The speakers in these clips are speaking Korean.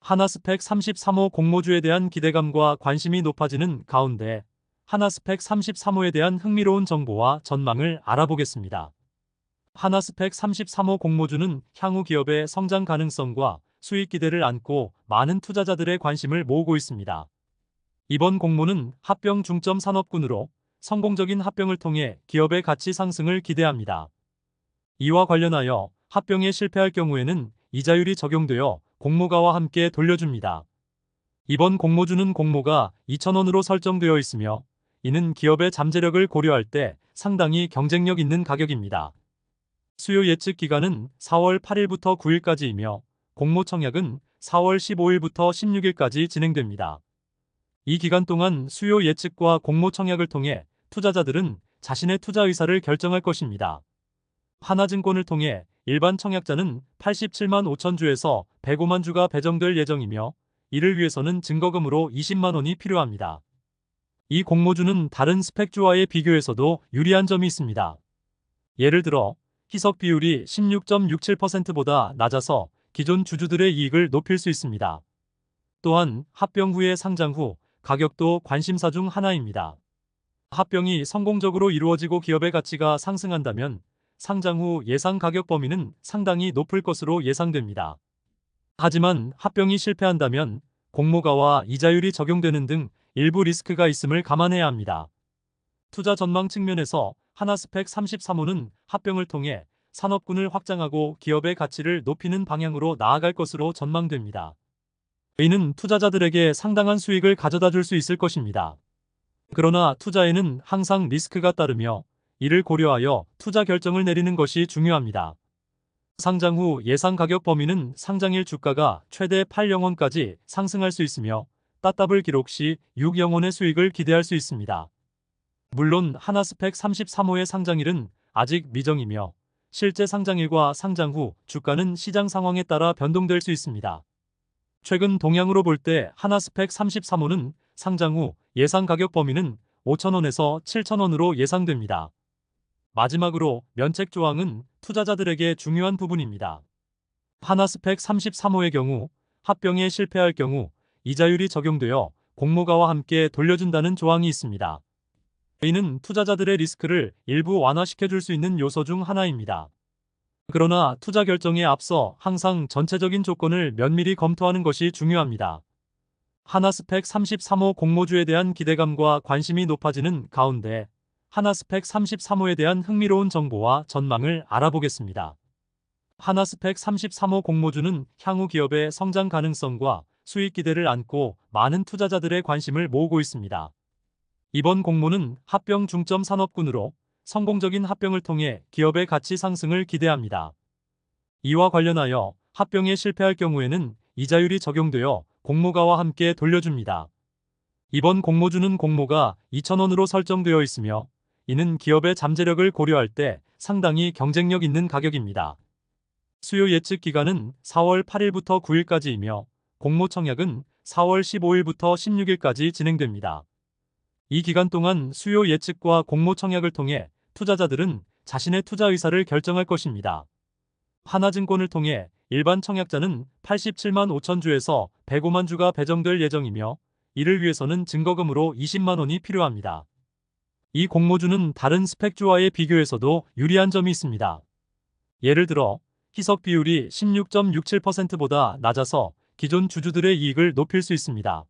하나스펙 33호 공모주에 대한 기대감과 관심이 높아지는 가운데 하나스펙 33호에 대한 흥미로운 정보와 전망을 알아보겠습니다. 하나스펙 33호 공모주는 향후 기업의 성장 가능성과 수익 기대를 안고 많은 투자자들의 관심을 모으고 있습니다. 이번 공모는 합병 중점 산업군으로 성공적인 합병을 통해 기업의 가치 상승을 기대합니다. 이와 관련하여 합병에 실패할 경우에는 이자율이 적용되어 공모가와 함께 돌려줍니다. 이번 공모주는 공모가 2,000원으로 설정되어 있으며 이는 기업의 잠재력을 고려할 때 상당히 경쟁력 있는 가격입니다. 수요 예측 기간은 4월 8일부터 9일까지이며 공모 청약은 4월 15일부터 16일까지 진행됩니다. 이 기간 동안 수요 예측과 공모 청약을 통해 투자자들은 자신의 투자 의사를 결정할 것입니다. 하나증권을 통해 일반 청약자는 87만 5천 주에서 105만 주가 배정될 예정이며 이를 위해서는 증거금으로 20만 원이 필요합니다. 이 공모주는 다른 스펙주와의 비교에서도 유리한 점이 있습니다. 예를 들어 희석 비율이 16.67%보다 낮아서 기존 주주들의 이익을 높일 수 있습니다. 또한 합병 후의 상장 후 가격도 관심사 중 하나입니다. 합병이 성공적으로 이루어지고 기업의 가치가 상승한다면 상장 후 예상 가격 범위는 상당히 높을 것으로 예상됩니다. 하지만 합병이 실패한다면 공모가와 이자율이 적용되는 등 일부 리스크가 있음을 감안해야 합니다. 투자 전망 측면에서 하나스펙 33호는 합병을 통해 산업군을 확장하고 기업의 가치를 높이는 방향으로 나아갈 것으로 전망됩니다. 이는 투자자들에게 상당한 수익을 가져다 줄 수 있을 것입니다. 그러나 투자에는 항상 리스크가 따르며 이를 고려하여 투자 결정을 내리는 것이 중요합니다. 상장 후 예상 가격 범위는 상장일 주가가 최대 8영원까지 상승할 수 있으며 따따블 기록 시 6영원의 수익을 기대할 수 있습니다. 물론 하나스펙 33호의 상장일은 아직 미정이며 실제 상장일과 상장 후 주가는 시장 상황에 따라 변동될 수 있습니다. 최근 동향으로 볼 때 하나스펙 33호는 상장 후 예상 가격 범위는 5,000원에서 7,000원으로 예상됩니다. 마지막으로 면책 조항은 투자자들에게 중요한 부분입니다. 하나스펙 33호의 경우 합병에 실패할 경우 이자율이 적용되어 공모가와 함께 돌려준다는 조항이 있습니다. 이는 투자자들의 리스크를 일부 완화시켜줄 수 있는 요소 중 하나입니다. 그러나 투자 결정에 앞서 항상 전체적인 조건을 면밀히 검토하는 것이 중요합니다. 하나스펙 33호 공모주에 대한 기대감과 관심이 높아지는 가운데 하나스펙 33호에 대한 흥미로운 정보와 전망을 알아보겠습니다. 하나스펙 33호 공모주는 향후 기업의 성장 가능성과 수익 기대를 안고 많은 투자자들의 관심을 모으고 있습니다. 이번 공모는 합병 중점 산업군으로 성공적인 합병을 통해 기업의 가치 상승을 기대합니다. 이와 관련하여 합병에 실패할 경우에는 이자율이 적용되어 공모가와 함께 돌려줍니다. 이번 공모주는 공모가 2,000원으로 설정되어 있으며 이는 기업의 잠재력을 고려할 때 상당히 경쟁력 있는 가격입니다. 수요 예측 기간은 4월 8일부터 9일까지이며 공모 청약은 4월 15일부터 16일까지 진행됩니다. 이 기간 동안 수요 예측과 공모 청약을 통해 투자자들은 자신의 투자 의사를 결정할 것입니다. 하나증권을 통해 일반 청약자는 87만 5천 주에서 105만 주가 배정될 예정이며 이를 위해서는 증거금으로 20만 원이 필요합니다. 이 공모주는 다른 스펙주와의 비교에서도 유리한 점이 있습니다. 예를 들어 희석 비율이 16.67%보다 낮아서 기존 주주들의 이익을 높일 수 있습니다.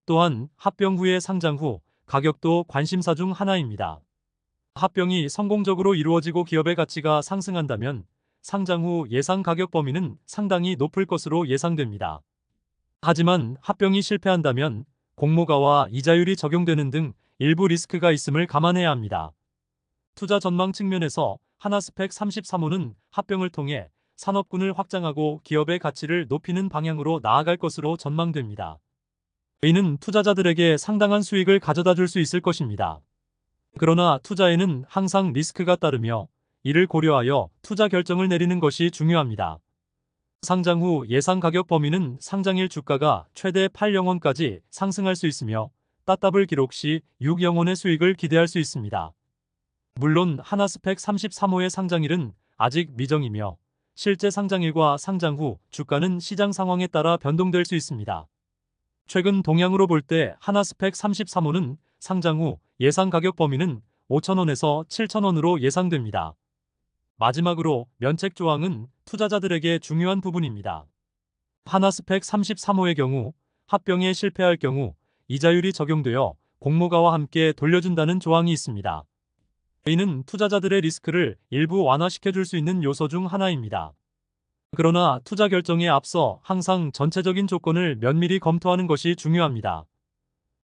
또한 합병 후의 상장 후 가격도 관심사 중 하나입니다. 합병이 성공적으로 이루어지고 기업의 가치가 상승한다면 상장 후 예상 가격 범위는 상당히 높을 것으로 예상됩니다. 하지만 합병이 실패한다면 공모가와 이자율이 적용되는 등 일부 리스크가 있음을 감안해야 합니다. 투자 전망 측면에서 하나스펙 33호는 합병을 통해 산업군을 확장하고 기업의 가치를 높이는 방향으로 나아갈 것으로 전망됩니다. 이는 투자자들에게 상당한 수익을 가져다 줄 수 있을 것입니다. 그러나 투자에는 항상 리스크가 따르며 이를 고려하여 투자 결정을 내리는 것이 중요합니다. 상장 후 예상 가격 범위는 상장일 주가가 최대 8영원까지 상승할 수 있으며 따따블 기록 시 6영원의 수익을 기대할 수 있습니다. 물론 하나스펙 33호의 상장일은 아직 미정이며 실제 상장일과 상장 후 주가는 시장 상황에 따라 변동될 수 있습니다. 최근 동향으로 볼 때 하나스펙 33호는 상장 후 예상 가격 범위는 5,000원에서 7,000원으로 예상됩니다. 마지막으로 면책 조항은 투자자들에게 중요한 부분입니다. 하나스펙 33호의 경우 합병에 실패할 경우 이자율이 적용되어 공모가와 함께 돌려준다는 조항이 있습니다. 이는 투자자들의 리스크를 일부 완화시켜줄 수 있는 요소 중 하나입니다. 그러나 투자 결정에 앞서 항상 전체적인 조건을 면밀히 검토하는 것이 중요합니다.